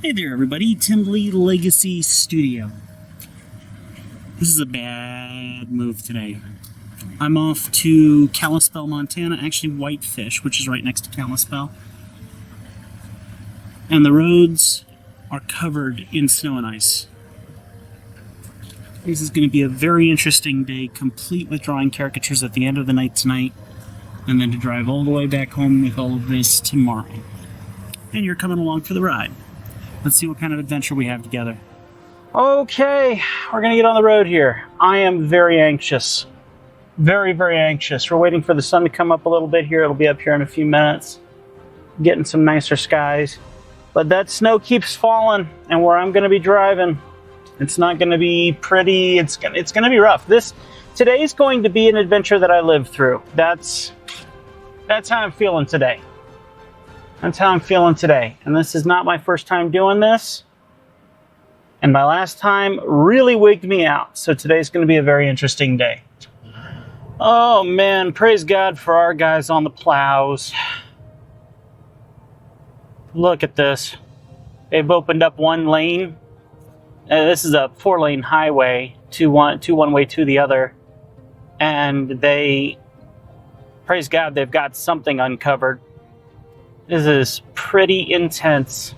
Hey there everybody, Timbley Legacy Studio. This is a bad move today. I'm off to Kalispell, Montana, actually Whitefish, which is right next to Kalispell. And the roads are covered in snow and ice. This is going to be a very interesting day, complete with drawing caricatures at the end of the night tonight, and then to drive all the way back home with all of this tomorrow. And you're coming along for the ride. Let's see what kind of adventure we have together. Okay, we're gonna get on the road here. I am very anxious. Very, very anxious. We're waiting for the sun to come up a little bit here. It'll be up here in a few minutes. Getting some nicer skies. But that snow keeps falling, and where I'm gonna be driving, it's not gonna be pretty. It's gonna be rough. Today's going to be an adventure that I live through. That's how I'm feeling today. That's how I'm feeling today. And this is not my first time doing this. And my last time really wigged me out. So today's going to be a very interesting day. Oh man, praise God for our guys on the plows. Look at this. They've opened up one lane. This is a 4-lane highway, one way to the other. And praise God, they've got something uncovered. This is pretty intense.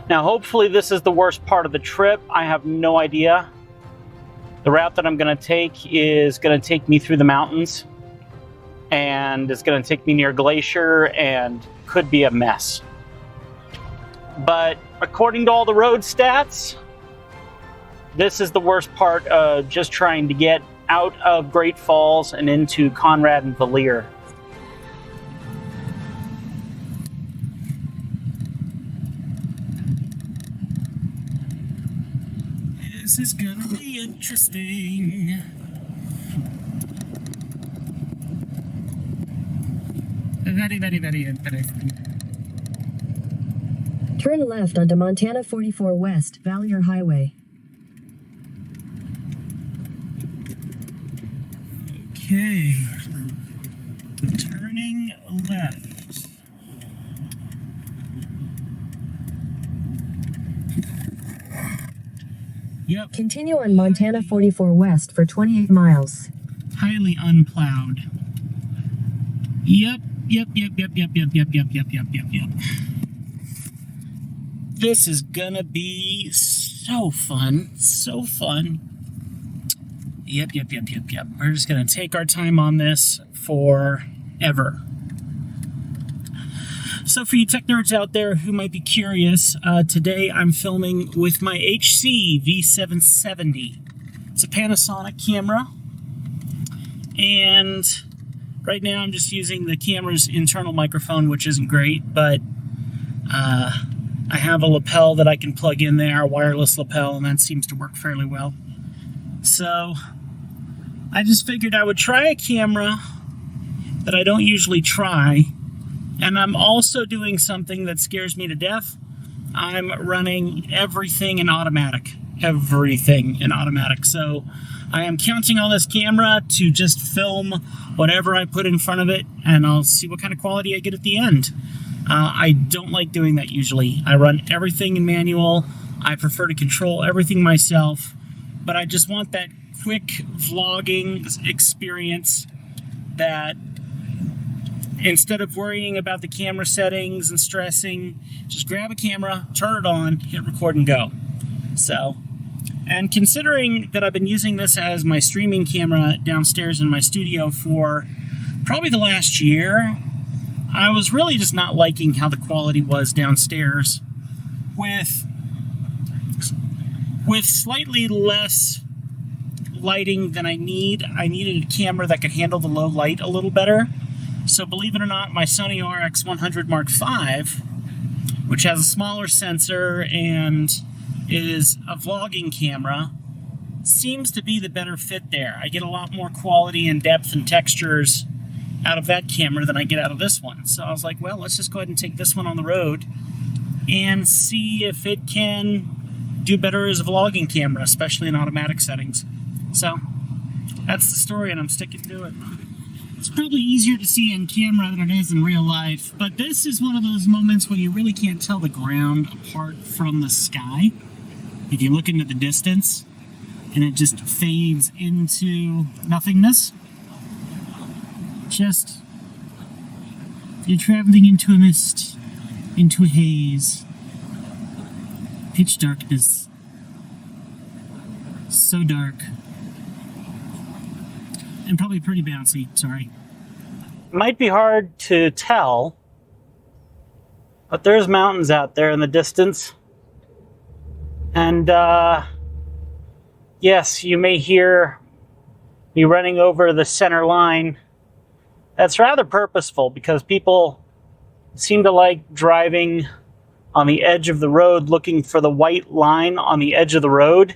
Now, hopefully this is the worst part of the trip. I have no idea. The route that I'm going to take is going to take me through the mountains. And it's going to take me near a glacier and could be a mess. But according to all the road stats, this is the worst part of just trying to get out of Great Falls and into Conrad and Valier. This is gonna be interesting. Very, very, very interesting. Turn left onto Montana 44 West, Valier Highway. Okay. Turning left. Yep. Continue on Montana 44 West for 28 miles. Highly unplowed. Yep. This is gonna be so fun. So fun. Yep. We're just gonna take our time on this forever. So for you tech nerds out there who might be curious, today I'm filming with my HC V770. It's a Panasonic camera, and right now I'm just using the camera's internal microphone, which isn't great, but I have a lapel that I can plug in there, a wireless lapel, and that seems to work fairly well. So I just figured I would try a camera that I don't usually try. And I'm also doing something that scares me to death. I'm running everything in automatic. Everything in automatic. So I am counting on this camera to just film whatever I put in front of it, and I'll see what kind of quality I get at the end. I don't like doing that usually. I run everything in manual. I prefer to control everything myself, but I just want that quick vlogging experience that instead of worrying about the camera settings and stressing, just grab a camera, turn it on, hit record and go. So, and considering that I've been using this as my streaming camera downstairs in my studio for probably the last year, I was really just not liking how the quality was downstairs. With slightly less lighting than I needed a camera that could handle the low light a little better. So believe it or not, my Sony RX100 Mark V, which has a smaller sensor and is a vlogging camera, seems to be the better fit there. I get a lot more quality and depth and textures out of that camera than I get out of this one. So I was like, well, let's just go ahead and take this one on the road and see if it can do better as a vlogging camera, especially in automatic settings. So that's the story, and I'm sticking to it. It's probably easier to see on camera than it is in real life, but this is one of those moments when you really can't tell the ground apart from the sky. If you look into the distance, and it just fades into nothingness. Just, you're traveling into a mist, into a haze. Pitch darkness. So dark. And probably pretty bouncy, sorry. Might be hard to tell, but there's mountains out there in the distance. And, yes, you may hear me running over the center line. That's rather purposeful because people seem to like driving on the edge of the road looking for the white line on the edge of the road.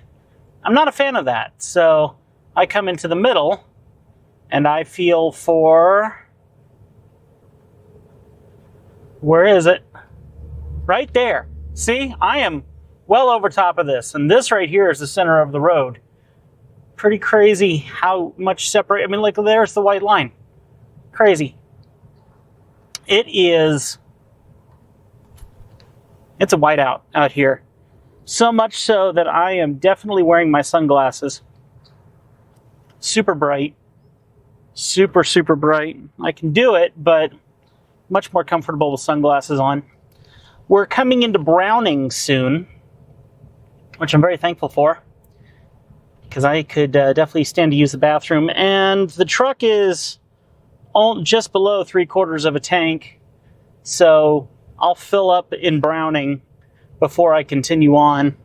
I'm not a fan of that, so I come into the middle and I feel for... Where is it? Right there. See, I am well over top of this, and this right here is the center of the road. Pretty crazy how much separate. I mean, like, there's the white line. Crazy. It's a whiteout out here. So much so that I am definitely wearing my sunglasses. Super bright. Super, super bright. I can do it, but much more comfortable with sunglasses on. We're coming into Browning soon, which I'm very thankful for, because I could definitely stand to use the bathroom. And the truck is just below 3/4 of a tank, so I'll fill up in Browning before I continue on.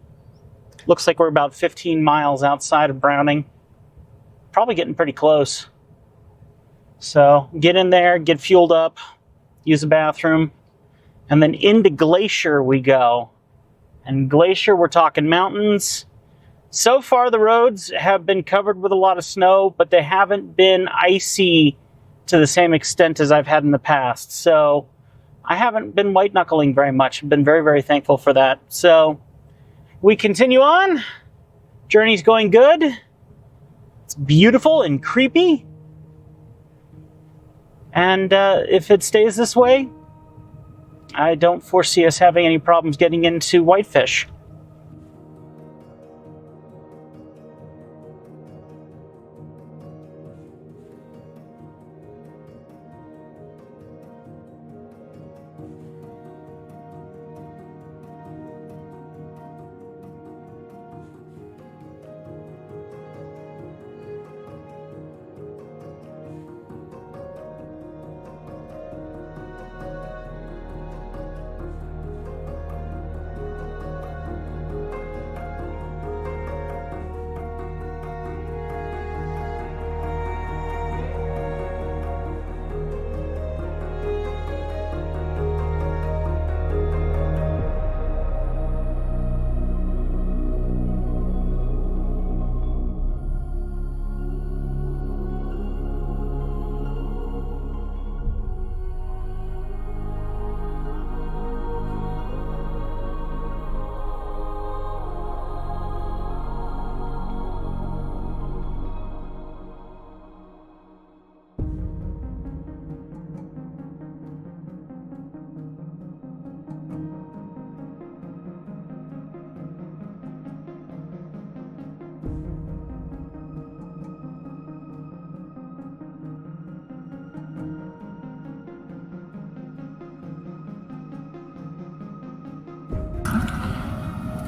Looks like we're about 15 miles outside of Browning. Probably getting pretty close. So get in there, get fueled up, use the bathroom, and then into Glacier we go. And Glacier, we're talking mountains. So far the roads have been covered with a lot of snow, but they haven't been icy to the same extent as I've had in the past. So I haven't been white knuckling very much. I've been very, very thankful for that. So we continue on. Journey's going good. It's beautiful and creepy. And if it stays this way, I don't foresee us having any problems getting into Whitefish.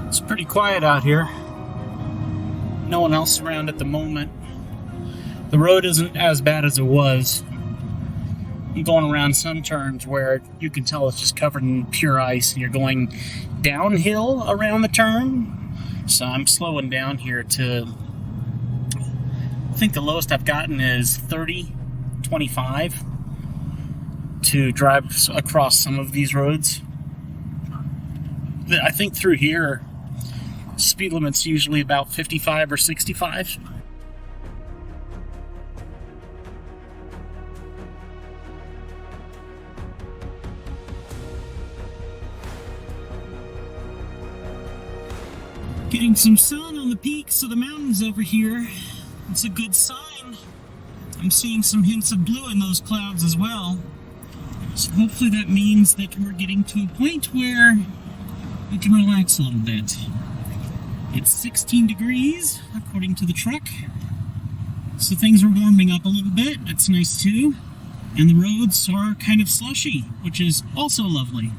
It's pretty quiet out here. No one else around at the moment. The road isn't as bad as it was. I'm going around some turns where you can tell it's just covered in pure ice and you're going downhill around the turn. So I'm slowing down here to, I think the lowest I've gotten is 30-25 to drive across some of these roads. I think through here, speed limit's usually about 55 or 65. Getting some sun on the peaks of the mountains over here. It's a good sign. I'm seeing some hints of blue in those clouds as well. So hopefully that means that we're getting to a point where we can relax a little bit. It's 16 degrees, according to the truck. So things are warming up a little bit. That's nice too. And the roads are kind of slushy, which is also lovely.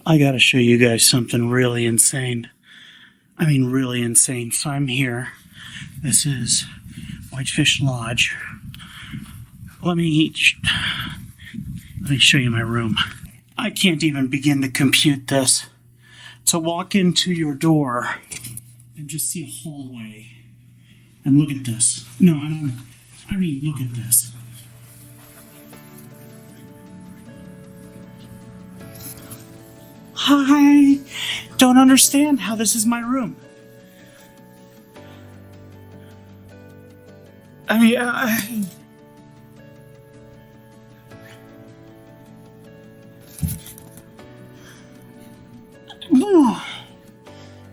I gotta show you guys something really insane. I mean, really insane. So I'm here. This is Whitefish Lodge. Let me show you my room. I can't even begin to compute this. To walk into your door and just see a hallway. And look at this. No, I mean, look at this. I don't understand how this is my room. I mean,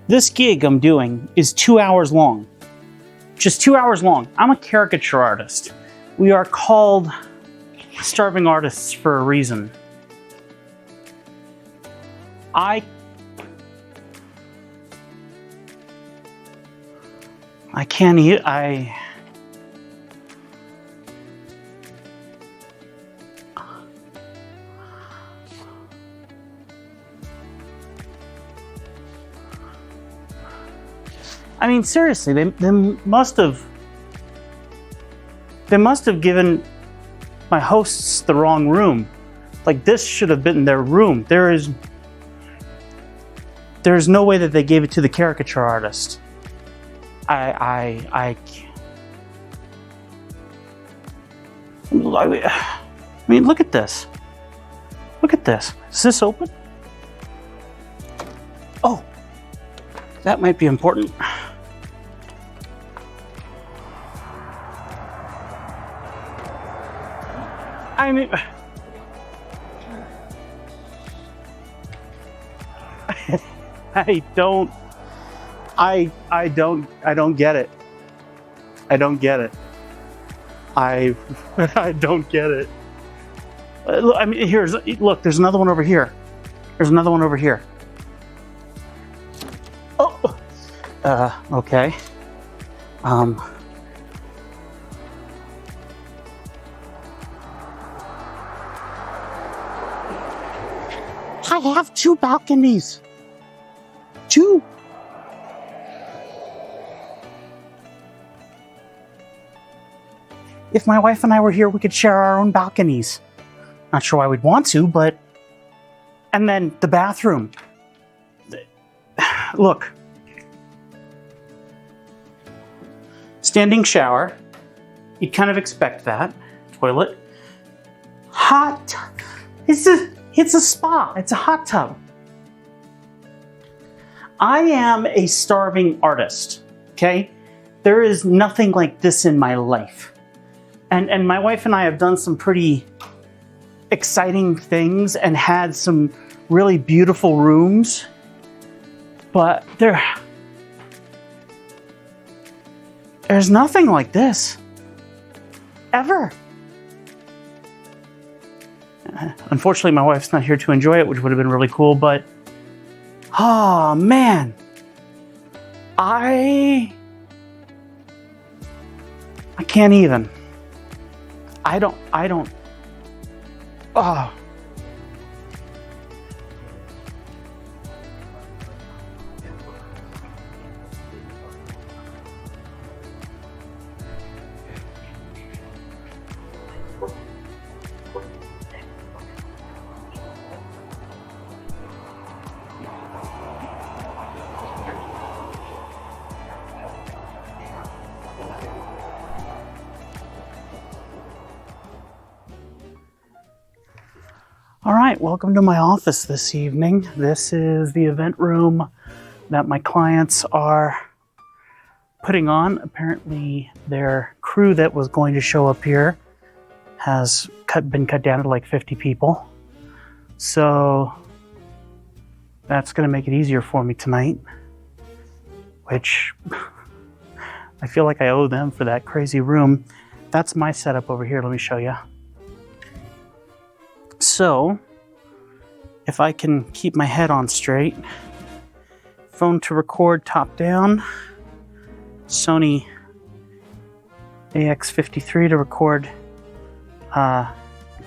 this gig I'm doing is 2 hours long. Just 2 hours long. I'm a caricature artist. We are called starving artists for a reason. I can't eat. I mean, seriously, they must have given my hosts the wrong room. Like, this should have been their room. There's no way that they gave it to the caricature artist. I mean, look at this. Look at this. Is this open? Oh, that might be important. I mean, I don't get it. I don't get it. I don't get it. Look, I mean, look, there's another one over here. There's another one over here. Oh, okay. I have 2 balconies. 2. If my wife and I were here, we could share our own balconies. Not sure why we'd want to, but... And then the bathroom. Look. Standing shower. You'd kind of expect that. Toilet. Hot. It's a spa. It's a hot tub. I am a starving artist, okay? There is nothing like this in my life. And my wife and I have done some pretty exciting things and had some really beautiful rooms, but there's nothing like this. Ever. Unfortunately, my wife's not here to enjoy it, which would have been really cool, but oh man, I can't even. I don't, oh. All right, welcome to my office this evening. This is the event room that my clients are putting on. Apparently their crew that was going to show up here has been cut down to like 50 people. So that's going to make it easier for me tonight, which I feel like I owe them for that crazy room. That's my setup over here. Let me show you. So if I can keep my head on straight, phone to record top down, Sony AX53 to record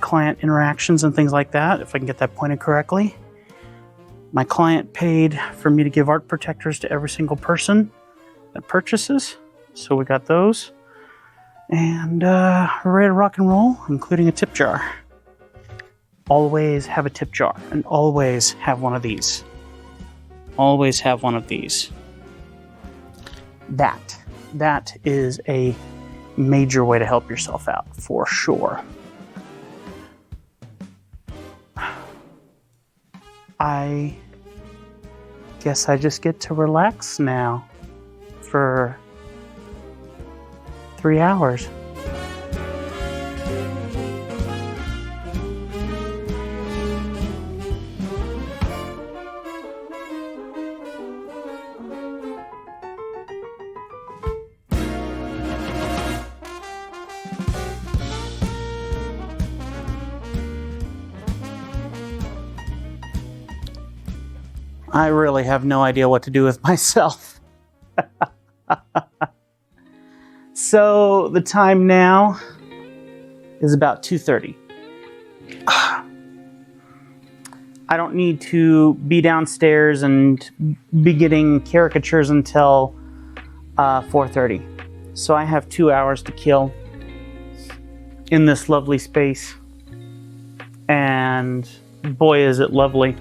client interactions and things like that, if I can get that pointed correctly. My client paid for me to give art protectors to every single person that purchases, so we got those. And we're ready to rock and roll, including a tip jar. Always have a tip jar, and always have one of these. Always have one of these. That is a major way to help yourself out, for sure. I guess I just get to relax now for 3 hours. I really have no idea what to do with myself. So the time now is about 2:30. I don't need to be downstairs and be getting caricatures until 4:30. So I have 2 hours to kill in this lovely space. And boy, is it lovely.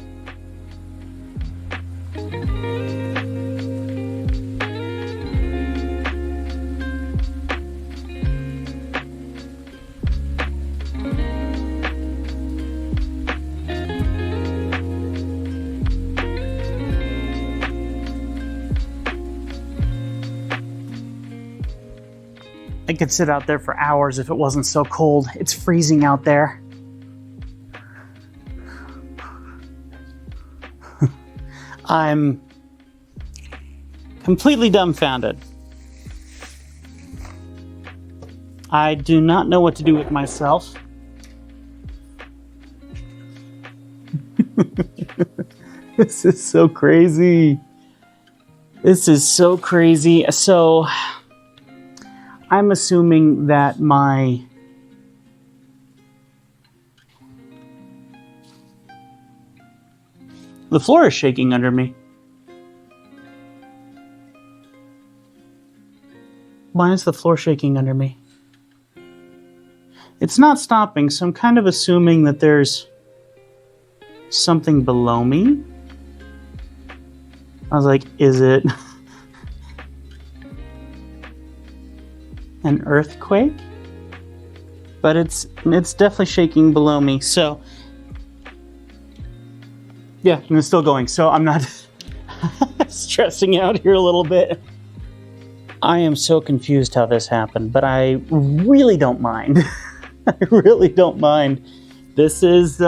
I could sit out there for hours if it wasn't so cold. It's freezing out there. I'm completely dumbfounded. I do not know what to do with myself. This is so crazy. This is so crazy. So I'm assuming that the floor is shaking under me. Why is the floor shaking under me? It's not stopping, so I'm kind of assuming that there's something below me. I was like, is it an earthquake? But it's definitely shaking below me. So yeah, and it's still going. So I'm not stressing out here a little bit. I am so confused how this happened, but I really don't mind. I really don't mind. This is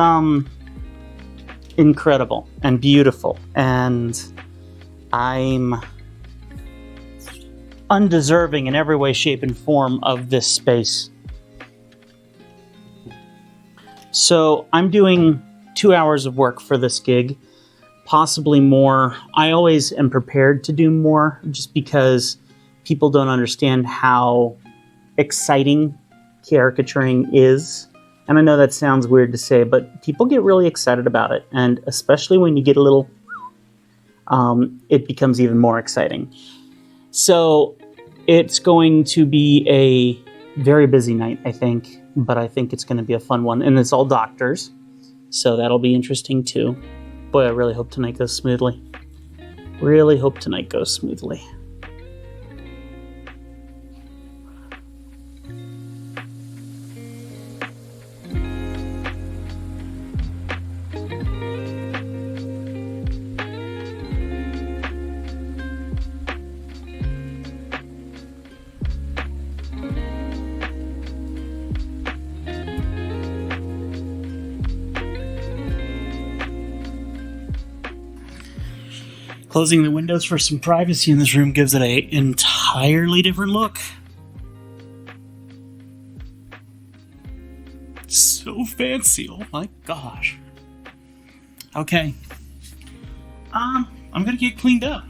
incredible and beautiful, and I'm undeserving in every way, shape, and form of this space. So I'm doing 2 hours of work for this gig, possibly more. I always am prepared to do more just because people don't understand how exciting caricaturing is. And I know that sounds weird to say, but people get really excited about it. And especially when you get a little, it becomes even more exciting. So it's going to be a very busy night, I think, but I think it's going to be a fun one. And it's all doctors, so that'll be interesting too. Boy, I really hope tonight goes smoothly. Really hope tonight goes smoothly. Closing the windows for some privacy in this room gives it an entirely different look. So fancy, oh my gosh. Okay. I'm gonna get cleaned up.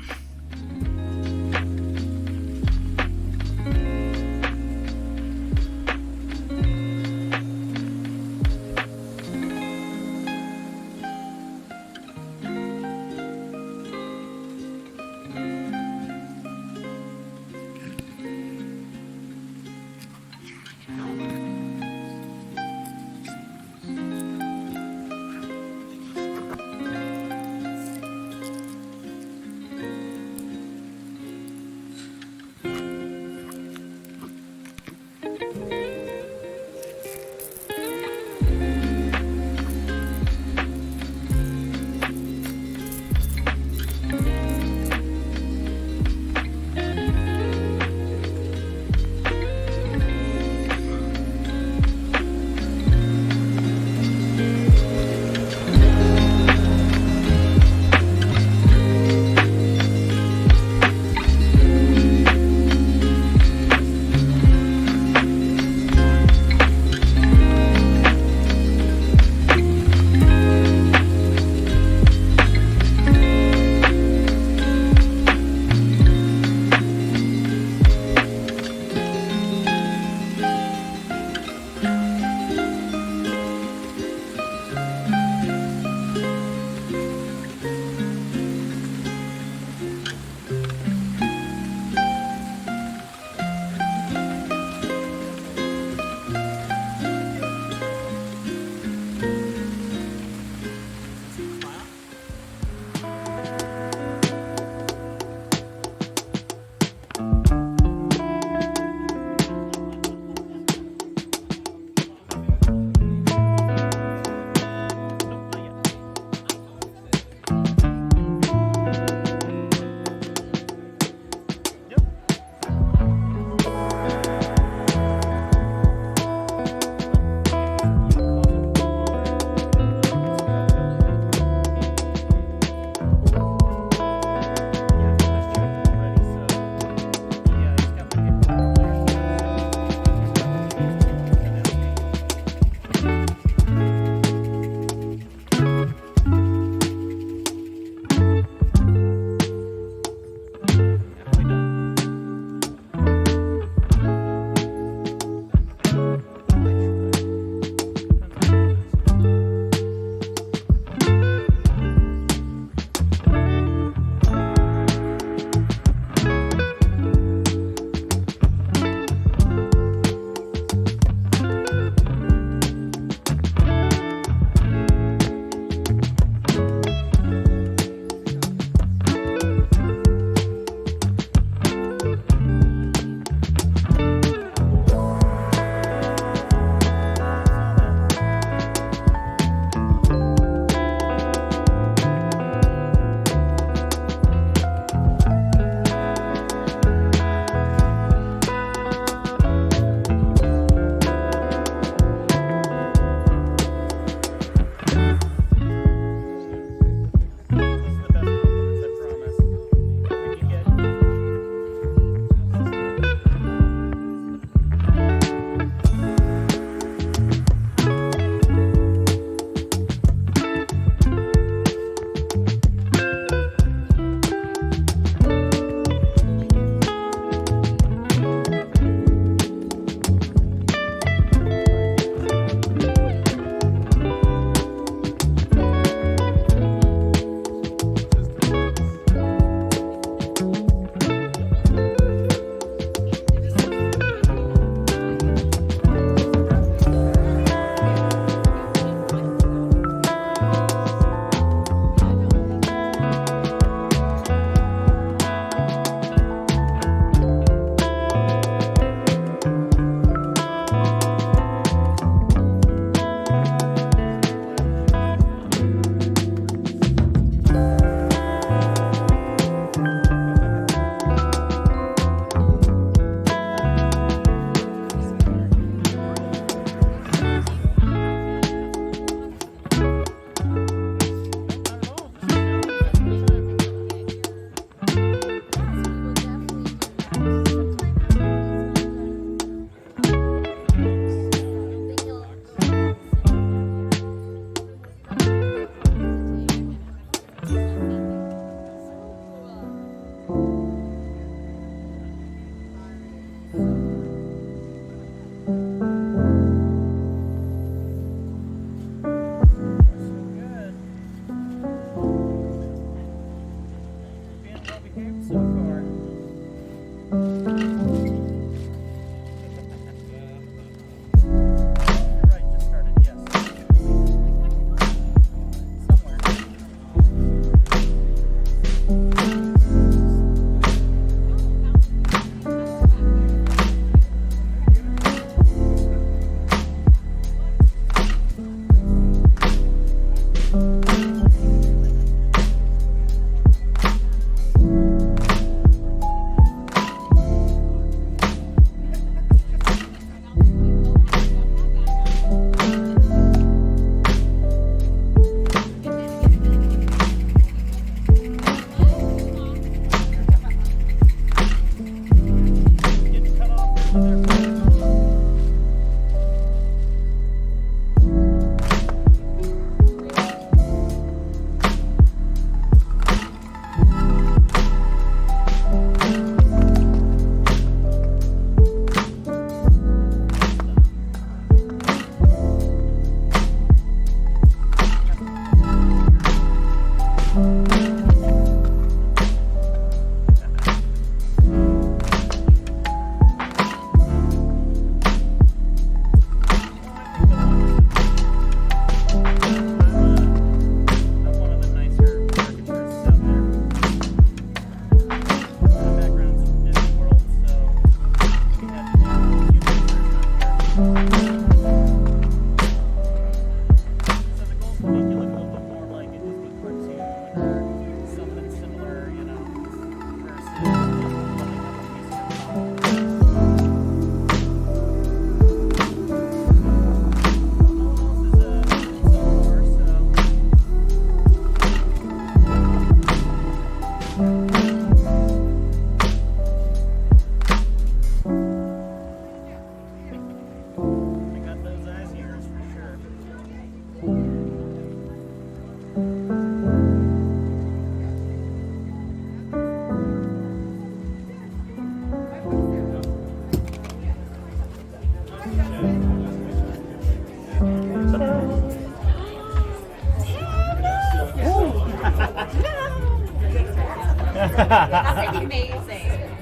That's amazing.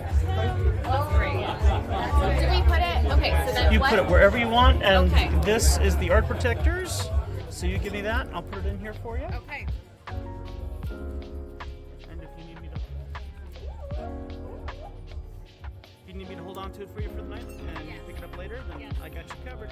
Oh, great. Do we put it? Okay, so then You what? put it wherever you want, and Okay. this is the art protectors. So you give me that, I'll put it in here for you. Okay. And if you need me to hold on to it for you for the night, and you pick it up later, then I got you covered.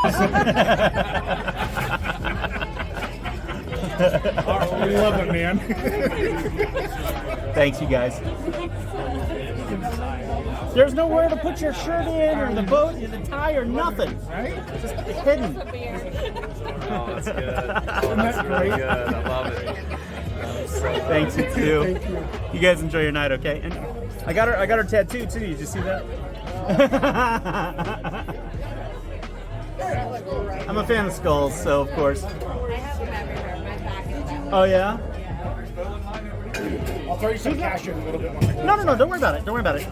We love it, man. Thanks, you guys. There's nowhere to put your shirt in, or the boat, or the tie, or nothing. Right? Just hidden. Oh, that's good. Oh, that's really great? good. I love it. Thanks, you too. Thank you. You guys enjoy your night, okay? And I got her tattoo too. Did you see that? I'm a fan of skulls, so of course. I have them everywhere. My back is back. Oh yeah? I'll throw you some cash in a little bit. No, don't worry about it. Don't worry about it.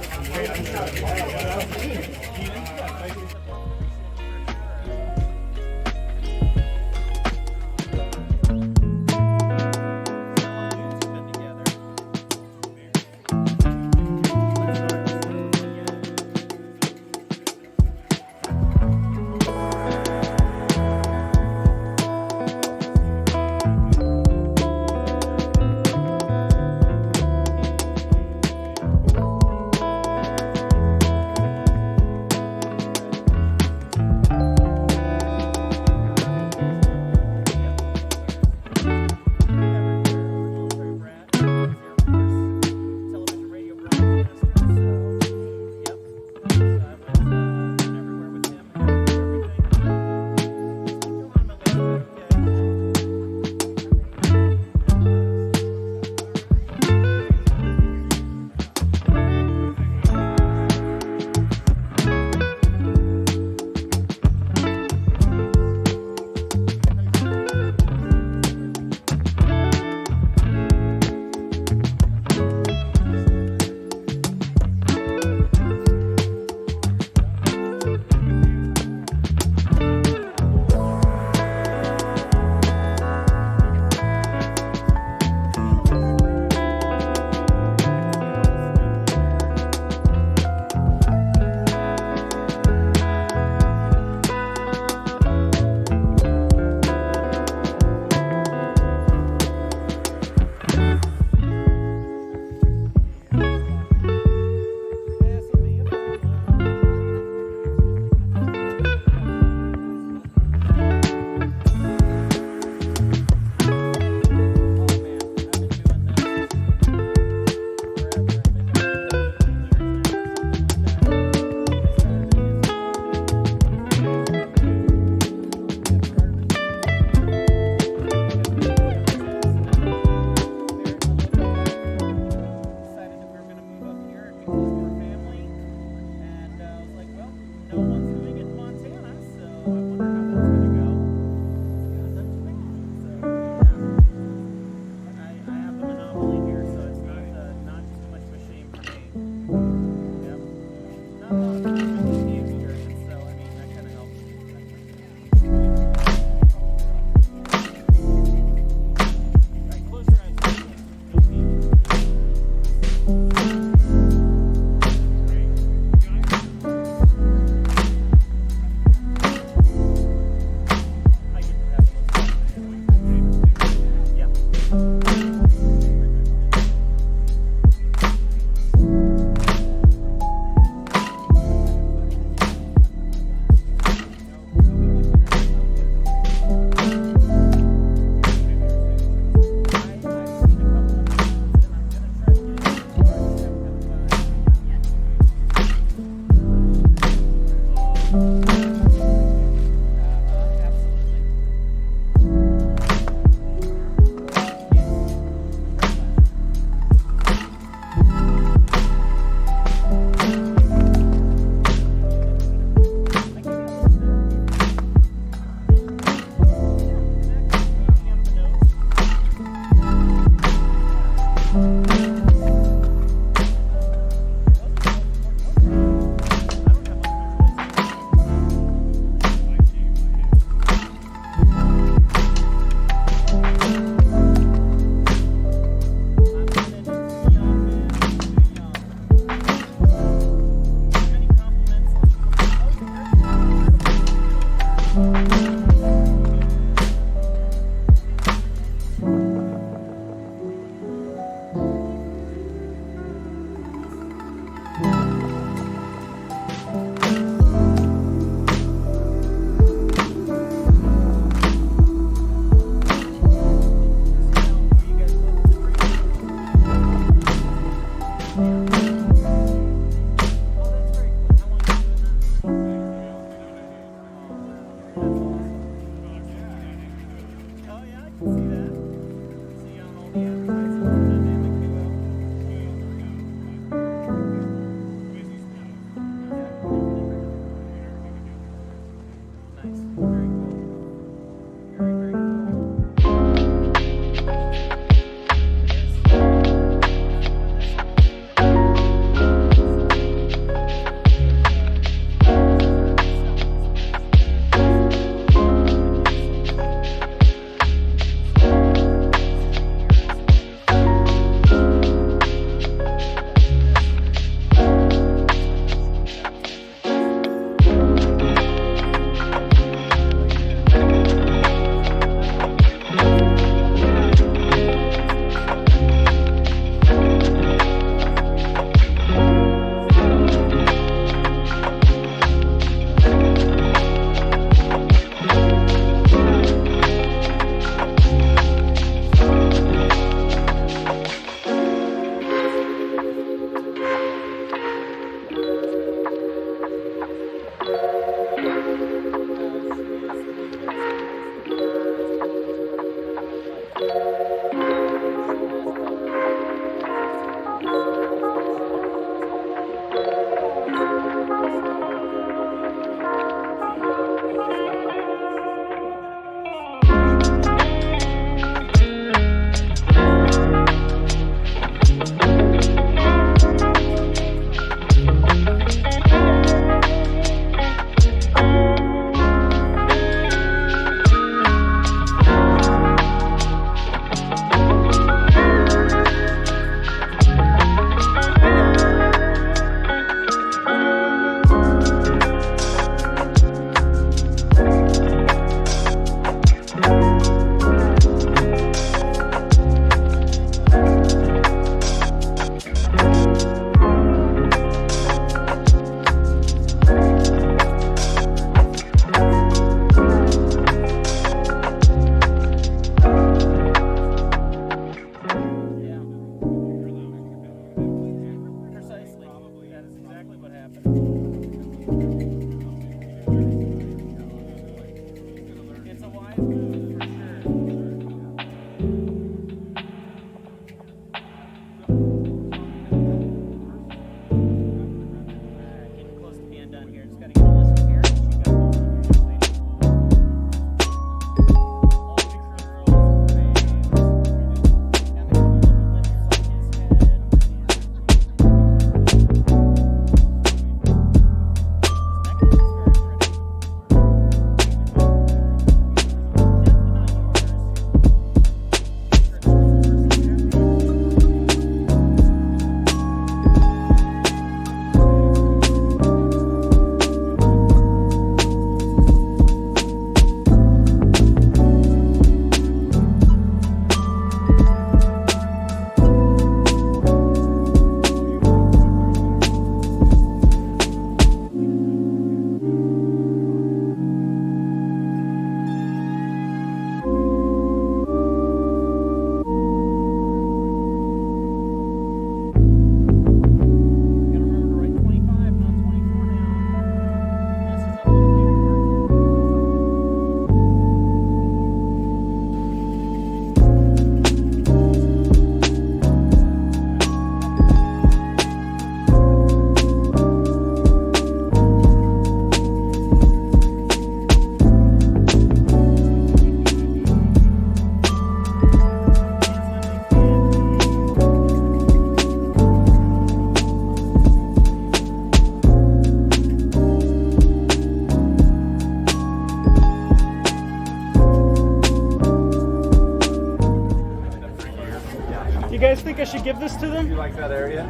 guys think I should give this to them? You like that area?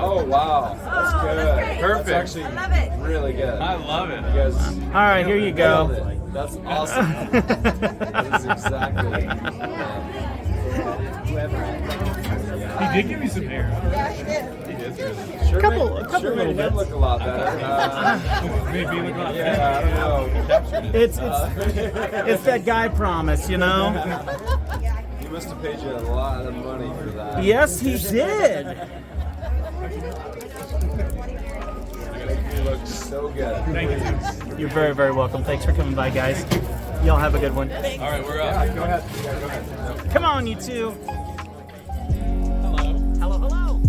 Oh wow, that's good. Perfect. That's actually really good. I love it. You guys. All right, here you go. nailed it. That's awesome. That is exactly. He did give me some hair. Sure Couple made little him bits. look a lot better. Maybe look like Yeah, I don't know. It's that guy promise, you know. He must have paid you a lot of money for that. Yes, he did. You look so good. Thank you. You're very, very welcome. Thanks for coming by, guys. Y'all have a good one. All right, we're up. Yeah, go ahead. Yeah, go ahead. Come on, you two. Hello, hello.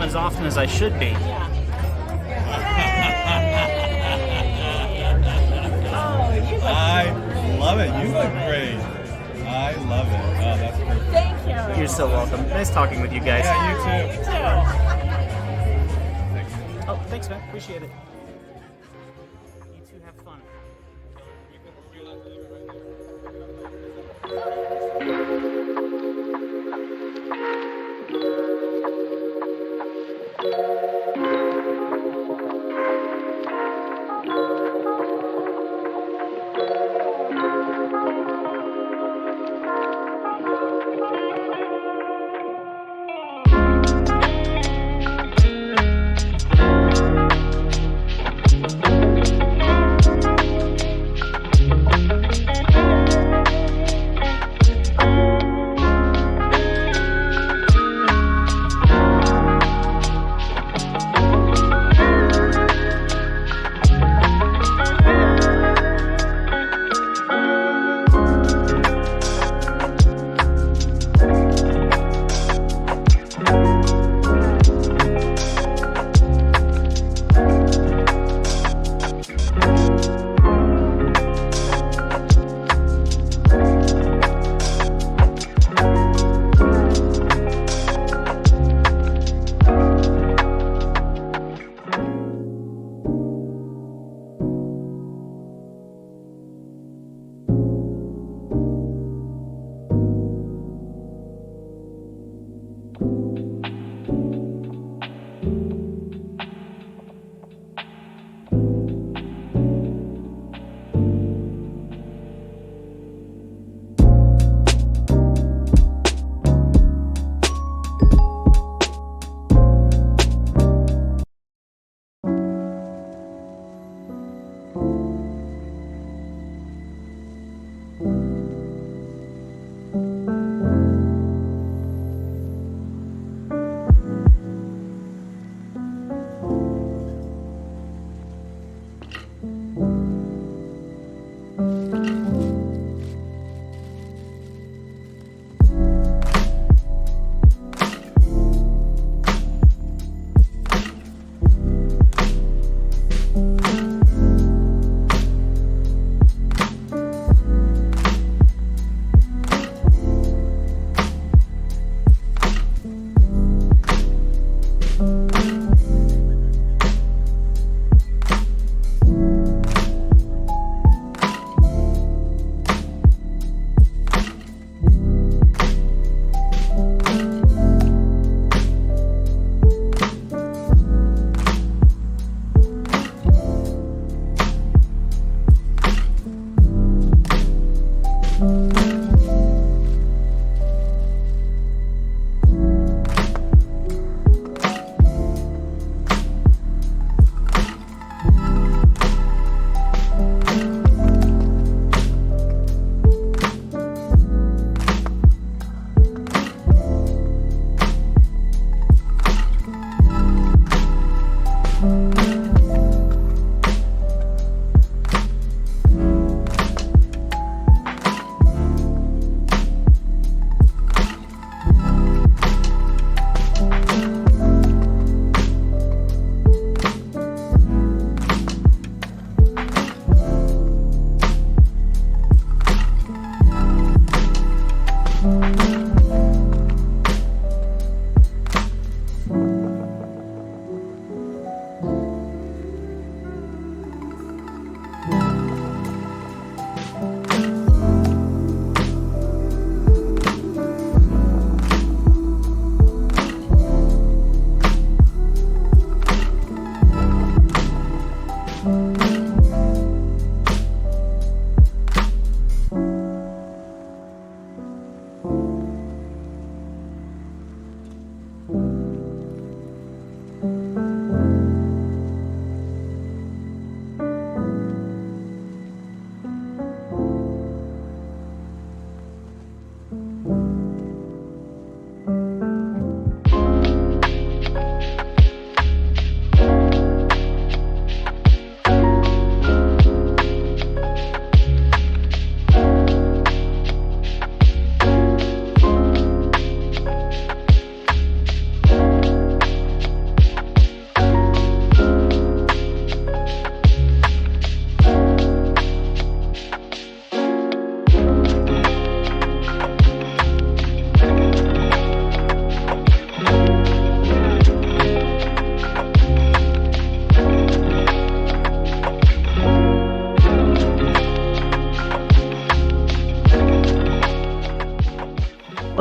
As often as I should be. I love it. You look great. I love it. Oh, that's perfect. Thank you. You're so welcome. Nice talking with you guys. Yeah, you too. Oh, thanks, man. Appreciate it. You two have fun.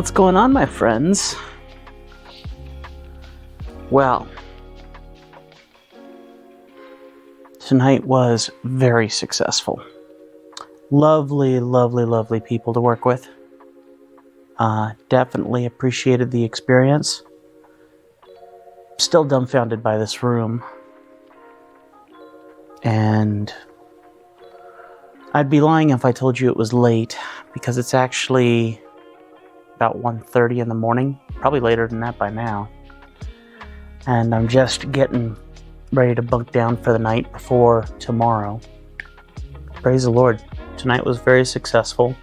What's going on, my friends? Well, tonight was very successful. Lovely, lovely, lovely people to work with. Definitely appreciated the experience. Still dumbfounded by this room. And I'd be lying if I told you it was late, because it's actually about 1:30 in the morning, probably later than that by now. And I'm just getting ready to bunk down for the night before tomorrow. Praise the Lord. Tonight was very successful.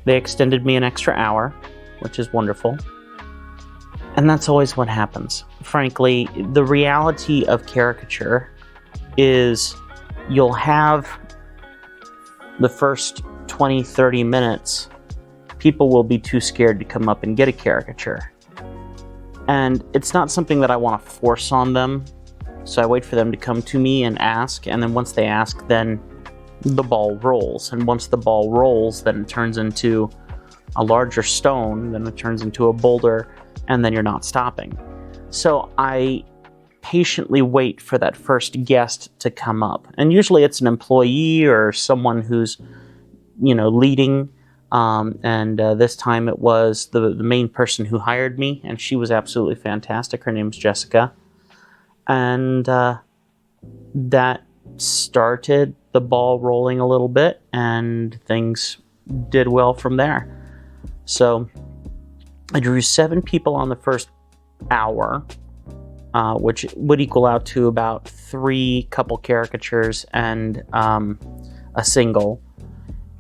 They extended me an extra hour, which is wonderful. And that's always what happens. Frankly, the reality of caricature is you'll have the first 20, 30 minutes, people will be too scared to come up and get a caricature. And it's not something that I want to force on them. So I wait for them to come to me and ask. And then once they ask, then the ball rolls. And once the ball rolls, then it turns into a larger stone. Then it turns into a boulder. And then you're not stopping. So I patiently wait for that first guest to come up. And usually it's an employee or someone who's, leading. This time it was the main person who hired me, and she was absolutely fantastic. Her name's Jessica. And that started the ball rolling a little bit, and things did well from there. So I drew 7 people on the first hour, which would equal out to about 3 couple caricatures and a single.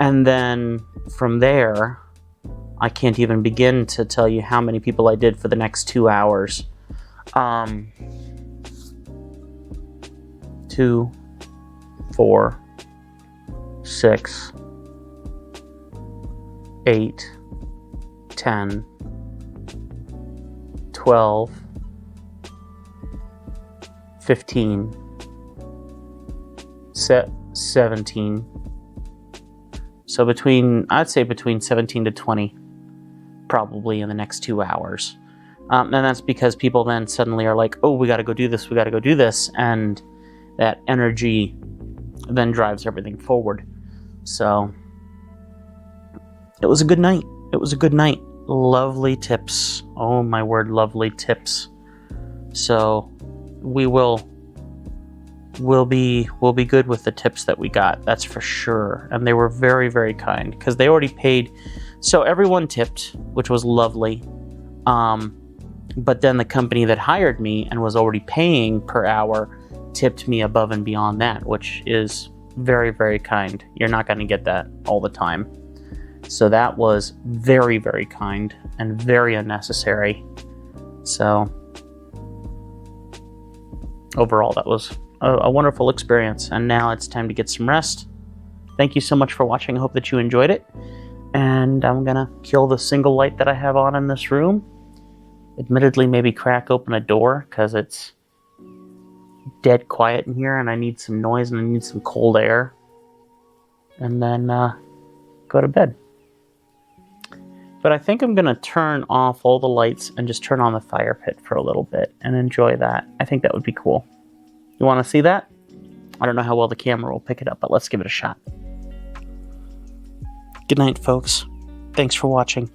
And then from there, I can't even begin to tell you how many people I did for the next 2 hours. 2, 4, 6, 8, 10, 12, 15, 17. So I'd say between 17 to 20, probably in the next 2 hours. And that's because people then suddenly are like, oh, we got to go do this. And that energy then drives everything forward. So it was a good night. Lovely tips. Oh my word, lovely tips. So we'll be good with the tips that we got, that's for sure. And they were very, very kind, because they already paid. So everyone tipped, which was lovely. But then the company that hired me and was already paying per hour tipped me above and beyond that, which is very, very kind. You're not going to get that all the time. So that was very, very kind and very unnecessary. So overall, that was a wonderful experience. And now it's time to get some rest. Thank you so much for watching. I hope that you enjoyed it. And I'm going to kill the single light that I have on in this room. Admittedly, maybe crack open a door, because it's dead quiet in here and I need some noise and I need some cold air. And then go to bed. But I think I'm going to turn off all the lights and just turn on the fire pit for a little bit and enjoy that. I think that would be cool. You want to see that? I don't know how well the camera will pick it up, but let's give it a shot. Good night, folks. Thanks for watching.